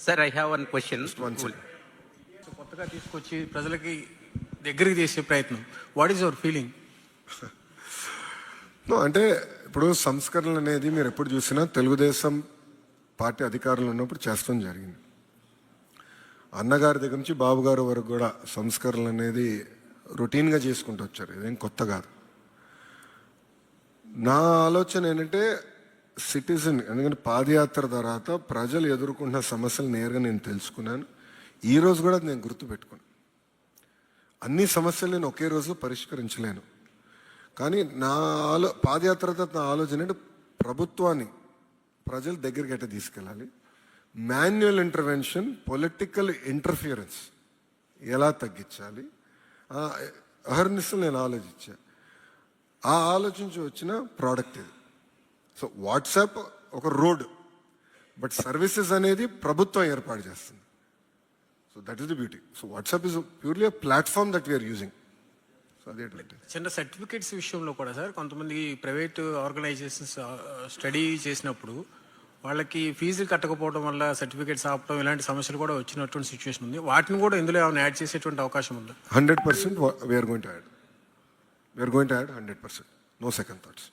Sir, I have one question. కొత్తగా తీసుకొచ్చి ప్రజలకి దగ్గరికి చేసే ప్రయత్నం, వాట్ ఈస్ యువర్ ఫీలింగ్? అంటే ఇప్పుడు సంస్కరణలు అనేది మీరు ఎప్పుడు చూసినా తెలుగుదేశం పార్టీ అధికారంలో ఉన్నప్పుడు చేస్తడం జరిగింది. అన్నగారి దగ్గర నుంచి బాబు గారి వరకు కూడా సంస్కరణలు అనేది రొటీన్గా చేసుకుంటూ వచ్చారు. ఇదేం కొత్త కాదు. నా ఆలోచన ఏంటంటే సిటిజన్, ఎందుకంటే పాదయాత్ర తర్వాత ప్రజలు ఎదుర్కొంటున్న సమస్యలు నేరుగా నేను తెలుసుకున్నాను. ఈరోజు కూడా నేను గుర్తుపెట్టుకున్నాను. అన్ని సమస్యలు నేను ఒకే రోజు పరిష్కరించలేను, కానీ నా పాదయాత్ర తర్వాత నా ఆలోచన అంటే ప్రభుత్వాన్ని ప్రజల దగ్గరికి ఎట్లా తీసుకెళ్ళాలి, మాన్యువల్ ఇంటర్వెన్షన్, పొలిటికల్ ఇంటర్ఫియరెన్స్ ఎలా తగ్గించాలి, అహర్నిశలు నేను ఆలోచించా. ఆ ఆలోచించి వచ్చిన ప్రోడక్ట్ ఇది. సో వాట్సాప్ ఒక రోడ్, బట్ సర్వీసెస్ అనేది ప్రభుత్వం ఏర్పాటు చేస్తుంది. So that is the beauty. So WhatsApp is purely a platform that we're using. So అదే చిన్న సర్టిఫికేట్స్ విషయంలో కూడా సార్, కొంతమంది ప్రైవేట్ ఆర్గనైజేషన్స్ స్టడీ చేసినప్పుడు వాళ్ళకి ఫీజులు కట్టకపోవడం వల్ల సర్టిఫికేట్స్ ఆపడం ఇలాంటి సమస్యలు కూడా వచ్చినటువంటి సిచ్యువేషన్ ఉంది. వాటిని కూడా ఇందులో ఏమైనా యాడ్ చేసేటువంటి అవకాశం ఉందా? 100% we're going to add. We're going to add 100%. No second thoughts.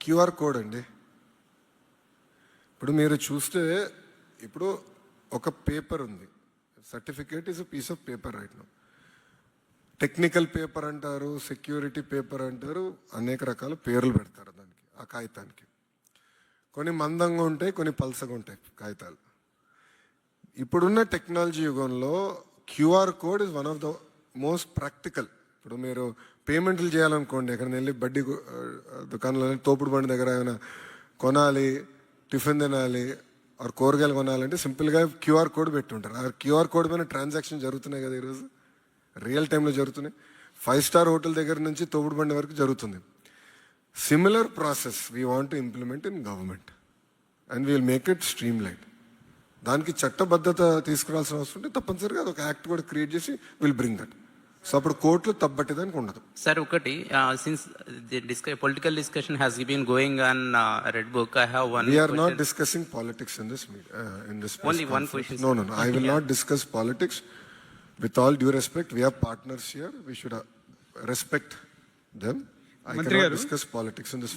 QR code అండి. ఇప్పుడు మీరు చూస్తే, ఇప్పుడు ఒక పేపర్ ఉంది, certificate is a piece of paper right now. Technical paper అంటారు, సెక్యూరిటీ పేపర్ అంటారు, అనేక రకాల పేర్లు పెడతారు దానికి, ఆ కాగితానికి. కొన్ని మందంగా ఉంటాయి, కొన్ని పల్సగా ఉంటాయి కాగితాలు. ఇప్పుడున్న టెక్నాలజీ యుగంలో QR code is one of the most practical. ఇప్పుడు మీరు పేమెంట్లు చేయాలనుకోండి, ఎక్కడికి వెళ్ళి బడ్డీ దుకాణంలో, తోపుడు బండి దగ్గర ఏమైనా కొనాలి, టిఫిన్ తినాలి, ఆర్ కూరగాయలు కొనాలంటే సింపుల్గా క్యూఆర్ కోడ్ పెట్టుంటారు. ఆ క్యూఆర్ కోడ్ పైన ట్రాన్సాక్షన్ జరుగుతున్నాయి కదా ఈరోజు, రియల్ టైంలో జరుగుతున్నాయి. 5 స్టార్ హోటల్ దగ్గర నుంచి తోపుడు బండి వరకు జరుగుతుంది. Similar process we want to implement in government and we'll make it streamline. దానికి చట్టబద్ధత తీసుకురావాల్సిన అవసరం ఉంటే తప్పనిసరిగా అదొక యాక్ట్ కూడా క్రియేట్ చేసి విల్ బ్రింగ్ దట్. సో అప్పుడు కోర్టులు తప్పట్టేదానికి ఉండదు. సార్, ఒకటి, since political discussion has been going on red book, I have one. We are not discussing politics in this Only one question. No. I will not discuss politics. With all due respect, we have partners here. We should respect them. I cannot discuss politics in this.